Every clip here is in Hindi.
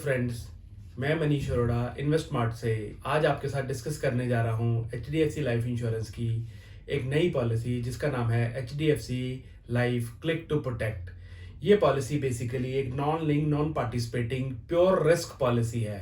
फ्रेंड्स, मैं मनीष अरोड़ा इन्वेस्ट मार्ट से आज आपके साथ डिस्कस करने जा रहा हूँ HDFC लाइफ इंश्योरेंस की एक नई पॉलिसी जिसका नाम है HDFC life click to protect. ये पॉलिसी बेसिकली एक non link non participating pure risk policy है।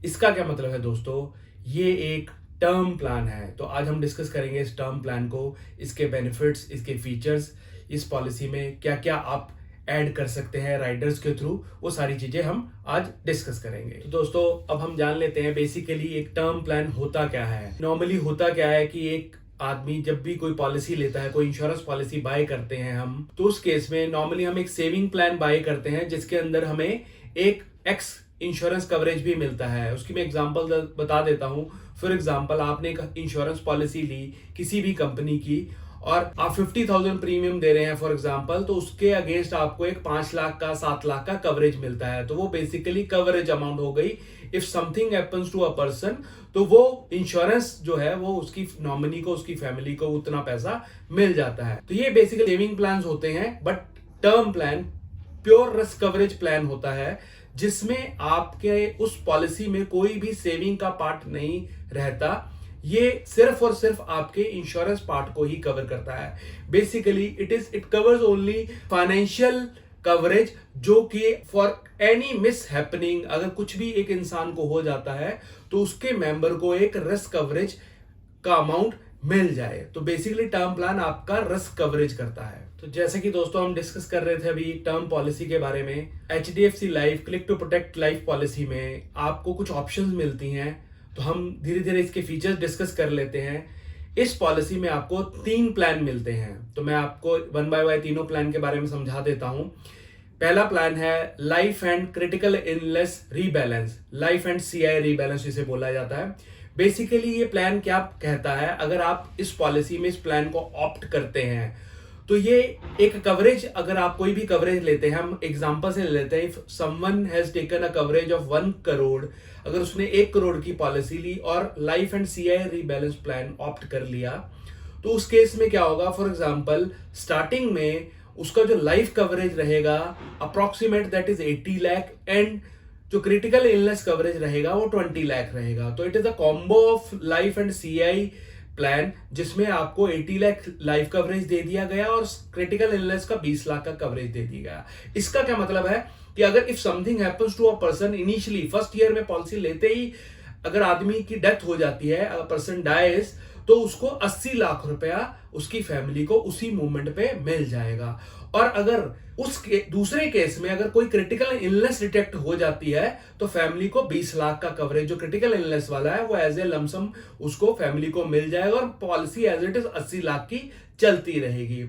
इसका क्या मतलब है दोस्तों, ये एक टर्म प्लान है। तो आज हम डिस्कस करेंगे इस टर्म प्लान को, इसके बेनिफिट्स, इसके फीचर्स, इस पॉलिसी में क्या क्या आप ऐड कर सकते हैं राइडर्स के थ्रू, वो सारी चीजें हम आज डिस्कस करेंगे। तो दोस्तों अब हम जान लेते हैं बेसिकली एक टर्म प्लान होता क्या है। नॉर्मली होता क्या है कि एक आदमी जब भी कोई पॉलिसी लेता है, कोई इंश्योरेंस पॉलिसी बाय करते हैं हम, तो उस केस में नॉर्मली हम एक सेविंग प्लान बाय करते हैं जिसके अंदर हमें एक एक्स इंश्योरेंस कवरेज भी मिलता है। उसकी मैं एग्जांपल बता देता हूं। फॉर एग्जांपल आपने एक इंश्योरेंस पॉलिसी ली किसी भी कंपनी की और आप 50,000 प्रीमियम दे रहे हैं फॉर एग्जांपल, तो उसके अगेंस्ट आपको एक 5 लाख का 7 लाख का कवरेज मिलता है। तो वो बेसिकली कवरेज अमाउंट हो गई। If something happens to a person, तो वो इंश्योरेंस जो है वो उसकी नॉमिनी को, उसकी फैमिली को उतना पैसा मिल जाता है। तो ये बेसिकली सेविंग प्लान होते हैं। But term plan pure risk coverage plan होता है जिसमें आपके उस पॉलिसी में कोई भी सेविंग का पार्ट नहीं रहता। ये सिर्फ और सिर्फ आपके इंश्योरेंस पार्ट को ही कवर करता है। Basically it covers only financial coverage, जो कि फॉर एनी मिस हैपनिंग, अगर कुछ भी एक इंसान को हो जाता है तो उसके मेंबर को एक रिस्क कवरेज का अमाउंट मिल जाए। तो बेसिकली टर्म प्लान आपका रिस्क कवरेज करता है। तो जैसे कि दोस्तों हम डिस्कस कर रहे थे अभी टर्म पॉलिसी के बारे में, HDFC life click to protect life policy में आपको कुछ ऑप्शंस मिलती हैं। तो हम धीरे धीरे इसके फीचर्स डिस्कस कर लेते हैं। इस पॉलिसी में आपको 3 प्लान मिलते हैं। तो मैं आपको वन बाय वन तीनों प्लान के बारे में समझा देता हूं। पहला प्लान है life and critical illness rebalance, life and CI rebalance जिसे बोला जाता है। बेसिकली ये प्लान क्या कहता है, अगर आप इस पॉलिसी में इस प्लान को ऑप्ट करते हैं तो ये एक कवरेज, अगर आप कोई भी कवरेज लेते हैं, हम एग्जांपल से लेते हैं, if someone has taken a coverage of 1 crore, अगर उसने 1 करोड़ की पॉलिसी ली और life and CI rebalance plan opt कर लिया, तो उस केस में क्या होगा, फॉर एग्जांपल स्टार्टिंग में उसका जो लाइफ कवरेज रहेगा approximate that is 80 lakh and जो क्रिटिकल इलनेस कवरेज रहेगा वो 20 लाख रहेगा। तो it is a combo of life and CI plan जिसमें आपको 80 लाख लाइफ कवरेज दे दिया गया और क्रिटिकल इलनेस का 20 लाख का कवरेज दे दिया गया। इसका क्या मतलब है कि अगर if something happens to a person, initially first year में पॉलिसी लेते ही अगर आदमी की डेथ हो जाती है, अगर पर्सन डाइज, तो उसको 80 लाख रुपया उसकी फैमिली को उसी मोमेंट पे मिल जाएगा। और अगर दूसरे केस में अगर कोई क्रिटिकल इलनेस डिटेक्ट हो जाती है तो फैमिली को 20 लाख का कवरेज जो क्रिटिकल इलनेस वाला है वो एज ए लमसम उसको फैमिली को मिल जाएगा और पॉलिसी एज इट इज 80 लाख की चलती रहेगी।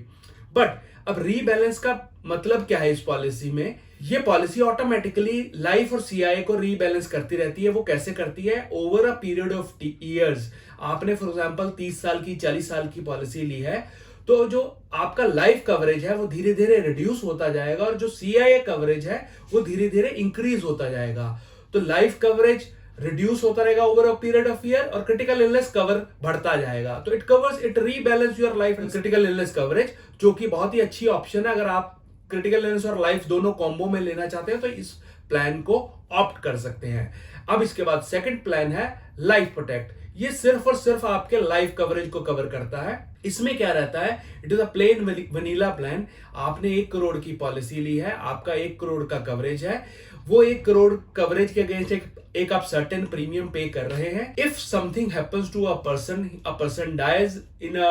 बट अब रीबैलेंस का मतलब क्या है इस पॉलिसी में? ये पॉलिसी ऑटोमेटिकली लाइफ और CI को रीबैलेंस करती रहती है। वो कैसे करती है? Over a period of years. आपने फॉर एग्जांपल 30 साल की, 40 साल की पॉलिसी ली है, तो जो आपका लाइफ कवरेज है वो धीरे धीरे रिड्यूस होता जाएगा और जो CI कवरेज है वो धीरे धीरे इंक्रीज होता जाएगा। तो लाइफ कवरेज रिड्यूस होता रहेगा over a period of year और क्रिटिकल इलनेस कवर बढ़ता जाएगा। तो it rebalance your life and critical illness coverage, जो कि बहुत ही अच्छी ऑप्शन है। अगर आप क्रिटिकल इलनेस और लाइफ दोनों कॉम्बो में लेना चाहते हैं तो इस प्लान को ऑप्ट कर सकते हैं। अब इसके बाद सेकंड प्लान है लाइफ प्रोटेक्ट। ये सिर्फ और सिर्फ आपके लाइफ कवरेज को कवर करता है। इसमें क्या रहता है? It is a plane vanilla plan. आपने 1 करोड़ की पॉलिसी ली है, आपका 1 करोड़ का कवरेज है। वो 1 करोड़ कवरेज के अगेंस्ट एक आप सर्टेन प्रीमियम पे कर रहे हैं। If something happens to a person dies in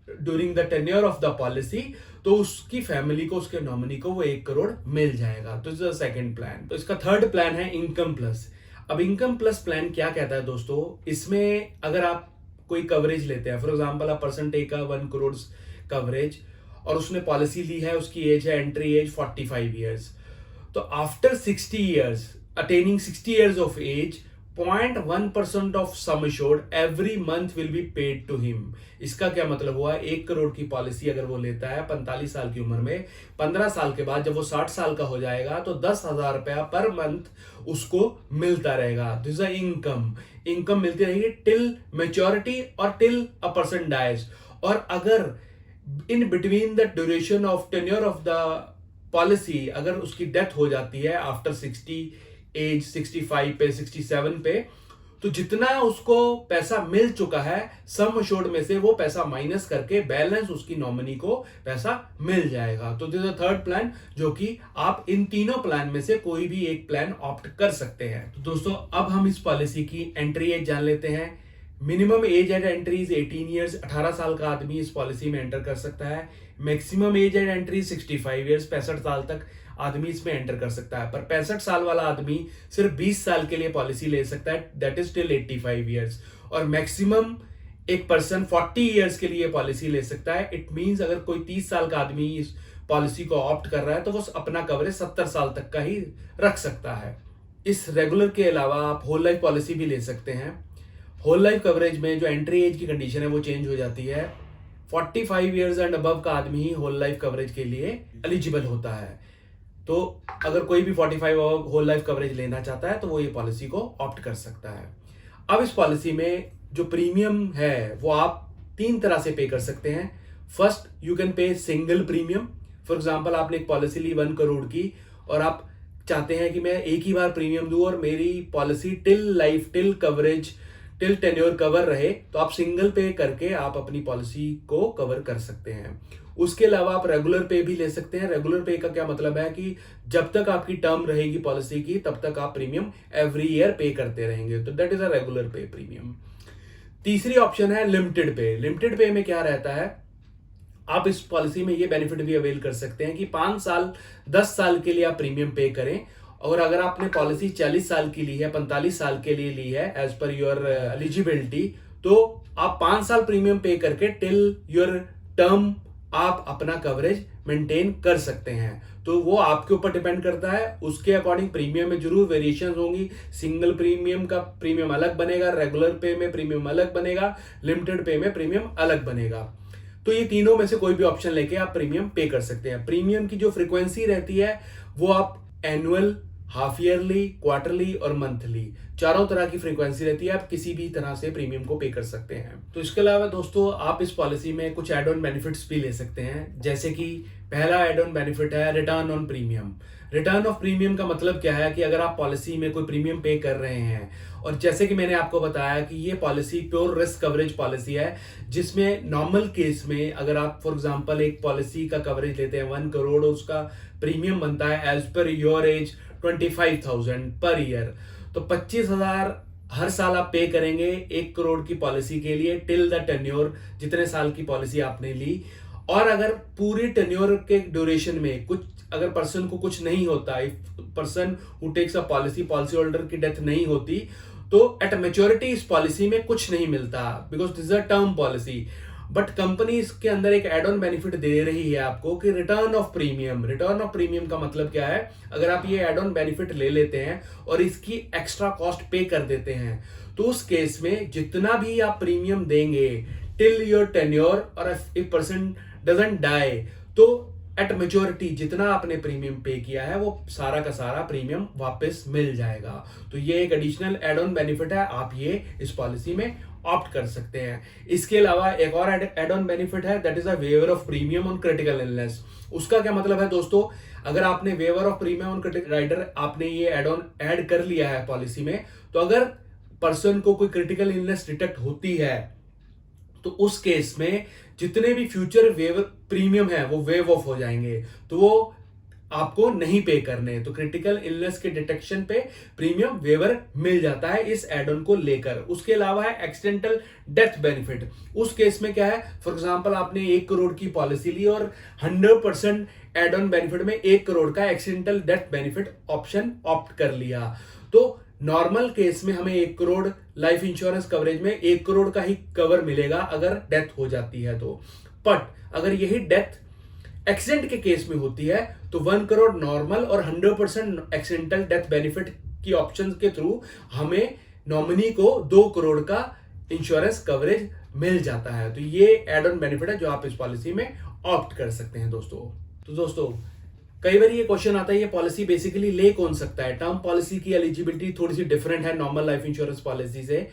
during the tenure of the policy, तो उसकी फैमिली को, उसके नॉमिनी को वो 1 करोड़ मिल जाएगा। तो इज द सेकंड प्लान। तो इसका थर्ड प्लान है इनकम प्लस। अब इनकम प्लस प्लान क्या कहता है दोस्तों? इसमें अगर आप कोई कवरेज लेते हैं, for example a person take a 1 crore coverage और उसने पॉलिसी ली है, उसकी एज है, एंट्री एज 45 ईयर्स, तो after 60 years, attaining 60 years of age, 0.1% of sum assured every month will be paid to him. इसका क्या मतलब हुआ? 1 करोड़ की पॉलिसी अगर वो लेता है 45 साल की उम्र में, 15 साल के बाद जब वो 60 साल का हो जाएगा तो 10,000 रुपया पर मंथ उसको मिलता रहेगा। दिस इज इनकम मिलती रहेगी टिल मेच्योरिटी और टिल अ पर्सन डाइज। और अगर in between the duration of tenure of the policy अगर उसकी डेथ हो जाती है आफ्टर 60 एज 65 पे 67 पे, तो जितना उसको पैसा मिल चुका है सम अश्योर्ड में से वो पैसा माइनस करके बैलेंस उसकी नॉमिनी को पैसा मिल जाएगा। तो this is the third plan, जो कि आप इन तीनों प्लान में से कोई भी एक प्लान ऑप्ट कर सकते हैं। तो दोस्तों अब हम इस पॉलिसी की एंट्री एज जान लेते हैं। Minimum age eight entry is 18 years, 18 साल का आदमी इस पॉलिसी में एंटर कर सकता है। Maximum age eight entry 65 years, 65 साल तक आदमी इसमें एंटर कर सकता है। पर 65 साल वाला आदमी सिर्फ 20 साल के लिए पॉलिसी ले सकता है, दैट इज टिल 85 ईयर्स। और मैक्सिमम एक पर्सन 40 ईयर्स के लिए पॉलिसी ले सकता है। इट मींस अगर कोई 30 साल का आदमी इस पॉलिसी को ऑप्ट कर रहा है तो वो अपना कवरेज 70 साल तक का ही रख सकता है। इस रेगुलर के अलावा आप होल लाइफ पॉलिसी भी ले सकते हैं। होल लाइफ कवरेज में जो एंट्री एज की कंडीशन है वो चेंज हो जाती है। 45 ईयर्स एंड अबव का आदमी ही होल लाइफ कवरेज के लिए एलिजिबल होता है। तो अगर कोई भी 45 होल लाइफ कवरेज लेना चाहता है तो वो ये पॉलिसी को ऑप्ट कर सकता है। अब इस पॉलिसी में जो प्रीमियम है वो आप 3 तरह से पे कर सकते हैं। First, you can pay single premium. For example आपने एक पॉलिसी ली 1 करोड़ की और आप चाहते हैं कि मैं एक ही बार प्रीमियम दूं और मेरी policy till life, till coverage, till tenure cover रहे, तो आप सिंगल पे करके आप अपनी पॉलिसी को कवर कर सकते हैं। उसके अलावा आप रेगुलर पे भी ले सकते हैं। रेगुलर पे का क्या मतलब है कि जब तक आपकी टर्म रहेगी पॉलिसी की तब तक आप प्रीमियम एवरी ईयर पे करते रहेंगे, तो दैट इज अ रेगुलर पे प्रीमियम। तीसरी ऑप्शन है लिमिटेड पे। लिमिटेड पे में क्या रहता है, आप इस पॉलिसी में ये बेनिफिट भी अवेल कर सकते हैं कि 5 साल 10 साल के लिए आप प्रीमियम पे करें, और अगर आपने पॉलिसी 40 साल की ली है, 45 साल के लिए ली है एज पर योर एलिजिबिलिटी, तो आप 5 साल प्रीमियम पे करके टिल योर टर्म आप अपना कवरेज मेंटेन कर सकते हैं। तो वो आपके ऊपर डिपेंड करता है, उसके अकॉर्डिंग प्रीमियम में जरूर वेरिएशन होंगी। सिंगल प्रीमियम का प्रीमियम अलग बनेगा, रेगुलर पे में प्रीमियम अलग बनेगा, लिमिटेड पे में प्रीमियम अलग बनेगा। तो ये तीनों में से कोई भी ऑप्शन लेके आप प्रीमियम पे कर सकते हैं। प्रीमियम की जो फ्रीक्वेंसी रहती है वो आप एनुअल, हाफ ईयरली, क्वार्टरली और मंथली, चारों तरह की फ्रीक्वेंसी रहती है। आप किसी भी तरह से प्रीमियम को पे कर सकते हैं। तो इसके अलावा दोस्तों आप इस पॉलिसी में कुछ एड ऑन बेनिफिट्स भी ले सकते हैं, जैसे कि पहला एड ऑन बेनिफिट है return on premium. Return of premium का मतलब क्या है कि अगर आप पॉलिसी में कोई प्रीमियम पे कर रहे हैं, और जैसे कि मैंने आपको बताया कि ये policy pure risk coverage policy है, जिसमें नॉर्मल केस में अगर आप फॉर एग्जांपल एक पॉलिसी का कवरेज लेते हैं 1 करोड़, उसका प्रीमियम बनता है as per your age 25,000 per year, तो 25,000 हर साल आप पे करेंगे 1 करोड़ की पॉलिसी के लिए टिल द टेन्योर, जितने साल की पॉलिसी आपने ली। और अगर पूरी टेन्योर के ड्यूरेशन में कुछ अगर पर्सन को कुछ नहीं होता, if person who takes a policy holder की डेथ नहीं होती, तो एट मैच्योरिटी इस पॉलिसी में कुछ नहीं मिलता, because this is a term policy. But company इसके अंदर एक एड ऑन बेनिफिट दे रही है आपको कि return of premium. Return of premium का मतलब क्या है, अगर आप ये एड ऑन बेनिफिट ले लेते हैं और इसकी एक्स्ट्रा कॉस्ट पे कर देते हैं, तो उस केस में जितना भी आप प्रीमियम देंगे टिल योर टेन्योर, और इफ पर्सन डजंट डाई, तो एट मेच्योरिटी जितना आपने प्रीमियम पे किया है वो सारा का सारा प्रीमियम वापस मिल जाएगा। तो ये एक एडिशनल एड ऑन बेनिफिट है, आप ये इस पॉलिसी में ऑप्ट कर सकते हैं। इसके अलावा एक और एड ऑन बेनिफिट है, that is a waiver of premium on critical illness. उसका क्या मतलब है दोस्तों, अगर आपने waiver of premium on critical rider आपने ये एड ऑन ऐड कर लिया है पॉलिसी में, तो अगर पर्सन को कोई क्रिटिकल इलनेस डिटेक्ट होती है तो उस केस में जितने भी फ्यूचर वेव प्रीमियम है वो वेव ऑफ हो जाएंगे, तो वो आपको नहीं पे करने। तो क्रिटिकल इलनेस के डिटेक्शन पे प्रीमियम वेवर मिल जाता है इस एड ऑन को लेकर। उसके अलावा है एक्सीडेंटल डेथ बेनिफिट। उस केस में क्या है, फॉर एग्जांपल आपने 1 करोड़ की पॉलिसी ली और 100% एड ऑन बेनिफिट में 1 करोड़ का accidental death benefit option opt कर लिया, तो नॉर्मल केस में हमें 1 करोड़ लाइफ इंश्योरेंस कवरेज में 1 करोड़ का ही कवर मिलेगा अगर डेथ हो जाती है तो। बट अगर यही डेथ एक्सीडेंट के केस में होती है तो 1 करोड़ नॉर्मल और 100% एक्सीडेंटल डेथ बेनिफिट की ऑप्शन के थ्रू हमें नॉमिनी को 2 करोड़ का इंश्योरेंस कवरेज मिल जाता है। तो ये एड ऑन बेनिफिट है जो आप इस पॉलिसी में ऑप्ट कर सकते हैं दोस्तों। तो दोस्तों कई बार ये क्वेश्चन आता है ये पॉलिसी बेसिकली ले कौन सकता है। टर्म पॉलिसी की एलिजिबिलिटी थोड़ी सी डिफरेंट है नॉर्मल लाइफ इंश्योरेंस पॉलिसी से।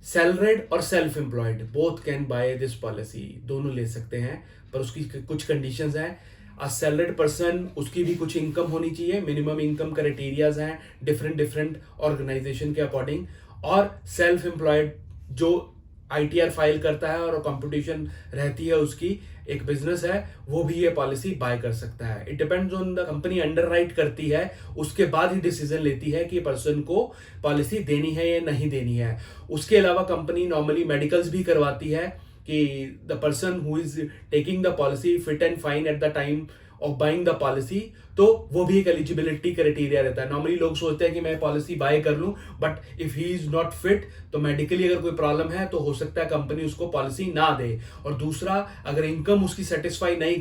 सैलरीड और self employed both can by this policy, दोनों ले सकते हैं, पर उसकी कुछ कंडीशंस हैं। अ सैलरीड पर्सन, उसकी भी कुछ इनकम होनी चाहिए, मिनिमम इनकम क्राइटेरियाज हैं डिफरेंट डिफरेंट ऑर्गेनाइजेशन के अकॉर्डिंग। और सेल्फ एम्प्लॉयड जो आईटीआर फाइल करता है और कंपटीशन रहती है उसकी, एक बिजनेस है, वो भी ये पॉलिसी बाय कर सकता है। It depends on the company underwrite करती है, उसके बाद ही डिसीजन लेती है कि पर्सन को पॉलिसी देनी है या नहीं देनी है। उसके अलावा कंपनी नॉर्मली मेडिकल्स भी करवाती है कि the person who is taking the policy fit and fine at the time of buying the policy, तो वो भी एक एलिजिबिलिटी क्राइटेरिया रहता है। नॉर्मली लोग सोचते हैं कि मैं पॉलिसी बाय कर लूं, but if he is not fit, तो मेडिकली अगर कोई प्रॉब्लम है तो हो सकता है कंपनी उसको पॉलिसी ना दे। और दूसरा, अगर इनकम उसकी सेटिस्फाई नहीं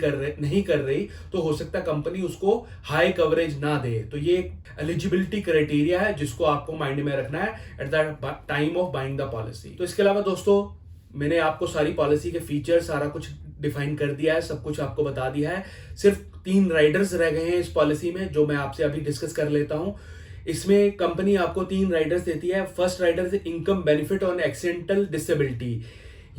कर रही तो हो सकता है कंपनी उसको हाई कवरेज ना दे। तो ये एक एलिजिबिलिटी क्राइटेरिया है जिसको आपको माइंड में रखना है at the time of buying the policy. तो इसके अलावा दोस्तों, मैंने आपको सारी पॉलिसी के फीचर्स सारा कुछ डिफाइन कर दिया है, सब कुछ आपको बता दिया है। सिर्फ 3 राइडर्स रह गए हैं इस पॉलिसी में, जो मैं आपसे अभी डिस्कस कर लेता हूं। इसमें कंपनी आपको 3 राइडर्स देती है। फर्स्ट राइडर से income benefit on accidental disability.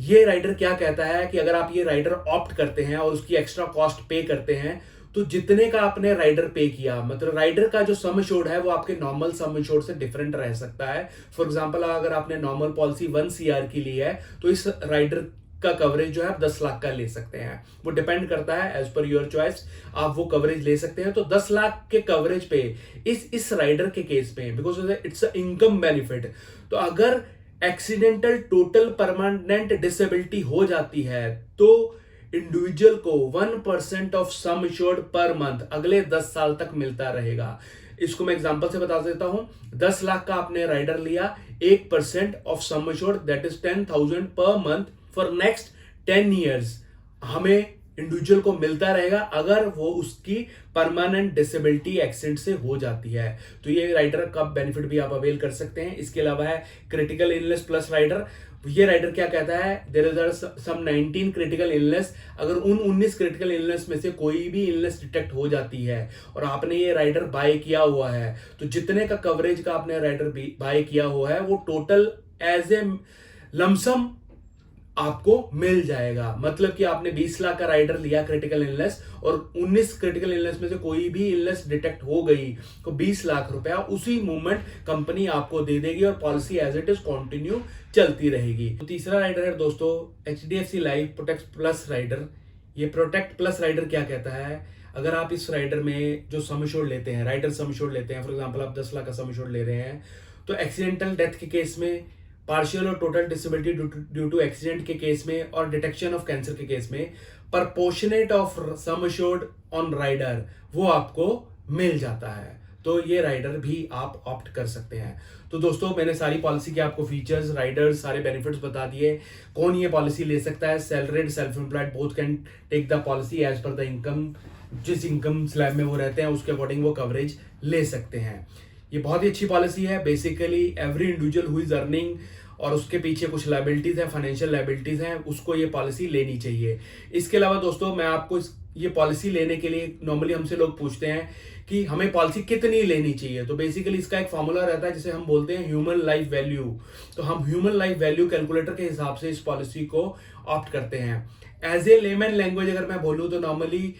ये राइडर क्या कहता है कि अगर आप ये राइडर ऑप्ट करते हैं और उसकी एक्स्ट्रा कॉस्ट पे करते हैं, तो जितने का आपने राइडर पे किया, मतलब राइडर का जो सम एश्योर्ड है वो आपके नॉर्मल सम एश्योर्ड से डिफरेंट रह सकता है। फॉर एग्जांपल, अगर आपने नॉर्मल पॉलिसी 1 CR की ली है, तो इस राइडर का कवरेज जो है आप 10 लाख का ले सकते हैं। वो डिपेंड करता है, एज पर योर चॉइस आप वो कवरेज ले सकते हैं। तो 10 लाख के कवरेज पे इस राइडर के केस में, because it's a income benefit, तो अगर एक्सीडेंटल टोटल परमानेंट डिसेबिलिटी हो जाती है तो इंडिविजुअल को 1% of sum assured per month अगले 10 साल तक मिलता रहेगा। इसको मैं एग्जांपल से बता देता हूं। 10 लाख का आपने राइडर लिया, 1% of sum assured that is 10,000 per month for next 10 years हमें इंडिविजुअल को मिलता रहेगा, अगर वो उसकी परमानेंट डिसेबिलिटी एक्सीडेंट से हो जाती है। तो ये राइडर का बेनिफिट भी आप अवेल कर सकते हैं। इसके अलावा है क्रिटिकल इलनेस प्लस राइडर। ये राइडर क्या कहता है, there is some 19 critical illness. अगर उन 19 क्रिटिकल इलनेस में से कोई भी इलनेस डिटेक्ट हो जाती है और आपने ये राइडर बाय किया हुआ है, तो जितने का कवरेज का आपने राइडर बाय किया हुआ है वो टोटल एज ए लमसम आपको मिल जाएगा। मतलब कि आपने 20 लाख का राइडर लिया क्रिटिकल इलनेस, और 19 क्रिटिकल इलनेस में से कोई भी इलनेस डिटेक्ट हो गई तो 20 लाख रुपया उसी मोमेंट कंपनी आपको दे देगी और policy as it is continue चलती रहेगी। तो तीसरा राइडर है दोस्तों HDFC life protect plus rider. ये प्रोटेक्ट प्लस राइडर क्या कहता है, अगर आप इस राइडर में जो सम एश्योर्ड लेते हैं, राइडर सम एश्योर्ड लेते हैं, फॉर एग्जांपल आप 10 लाख का सम एश्योर्ड ले रहे हैं, तो एक्सीडेंटल डेथ के केस में, पार्शियल और total disability due to accident के केस में, और डिटेक्शन ऑफ कैंसर के केस में, proportionate of sum assured on rider वो आपको मिल जाता है। तो ये राइडर भी आप ऑप्ट कर सकते हैं। तो दोस्तों, मैंने सारी पॉलिसी के आपको फीचर्स, राइडर्स, सारे बेनिफिट्स बता दिए। कौन ये पॉलिसी ले सकता है, salaried, self employed both can take the policy as per the income. जिस इनकम स्लैब में वो रहते हैं उसके अकॉर्डिंग वो कवरेज ले सकते हैं। ये बहुत ही अच्छी पॉलिसी है। Basically every individual who is earning और उसके पीछे कुछ लायबिलिटीज है, फाइनेंशियल लायबिलिटीज हैं, उसको ये पॉलिसी लेनी चाहिए। इसके अलावा दोस्तों, मैं आपको ये पॉलिसी लेने के लिए, नॉर्मली हमसे लोग पूछते हैं कि हमें पॉलिसी कितनी लेनी चाहिए, तो बेसिकली इसका एक फॉर्मूला रहता है जिसे हम बोलते हैं ह्यूमन लाइफ वैल्यू। तो हम ह्यूमन लाइफ वैल्यू कैलकुलेटर के हिसाब से इस पॉलिसी को ऑप्ट करते हैं। एज ए लेमन लैंग्वेज अगर मैं बोलूँ तो normally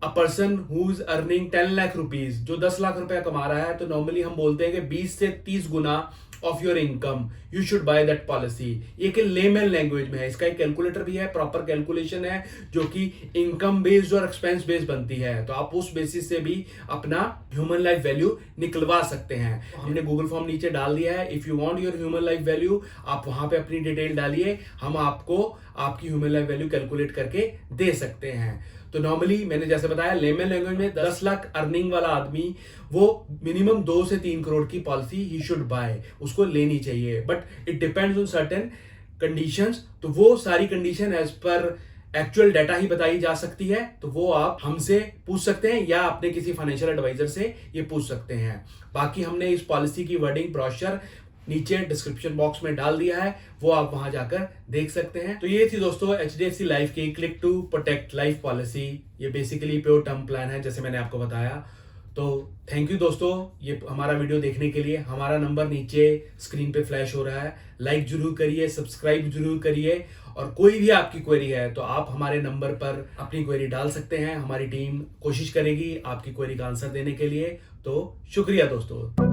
a person who is earning 10 lakh rupees, जो 10 लाख रुपया कमा रहा है, तो नॉर्मली हम बोलते हैं कि 20 से 30 गुना of your income you should buy that policy. ये कि लेमन लैंग्वेज में है। इसका एक कैलकुलेटर भी है, प्रॉपर कैलकुलेशन है जो कि इनकम बेस्ड और एक्सपेंस बेस्ड बनती है। तो आप उस बेसिस से भी अपना ह्यूमन लाइफ वैल्यू निकलवा सकते हैं। हमने गूगल फॉर्म नीचे डाल दिया है। If you want your human life value, आप वहां पे अपनी डिटेल डालिए, हम आपको आपकी ह्यूमन लाइफ वैल्यू कैलकुलेट करके दे सकते हैं। तो नॉर्मली मैंने जैसे बताया, लेमन लैंग्वेज में 10 लाख अर्निंग वाला आदमी वो मिनिमम 2 से 3 करोड़ की पॉलिसी ही शुड बाय, उसको लेनी चाहिए। But it depends on certain conditions. तो वो सारी condition as per actual data ही बताई जा सकती है। तो वो आप हमसे पूछ सकते हैं या अपने किसी फाइनेंशियल एडवाइजर से ये पूछ सकते हैं। बाकी हमने इस पॉलिसी की वर्डिंग ब्रोशर नीचे डिस्क्रिप्शन बॉक्स में डाल दिया है, वो आप वहां जाकर देख सकते हैं। तो ये थी दोस्तों HDFC लाइफ की click to protect life policy. ये बेसिकली प्योर टर्म प्लान है जैसे मैंने आपको बताया। तो थैंक यू दोस्तों, ये हमारा वीडियो देखने के लिए। हमारा नंबर नीचे स्क्रीन पे फ्लैश हो रहा है, लाइक जरूर करिए, सब्सक्राइब जरूर करिए और कोई भी आपकी क्वेरी है तो आप हमारे नंबर पर अपनी क्वेरी डाल सकते हैं। हमारी टीम कोशिश करेगी आपकी क्वेरी का आंसर देने के लिए। तो शुक्रिया दोस्तों।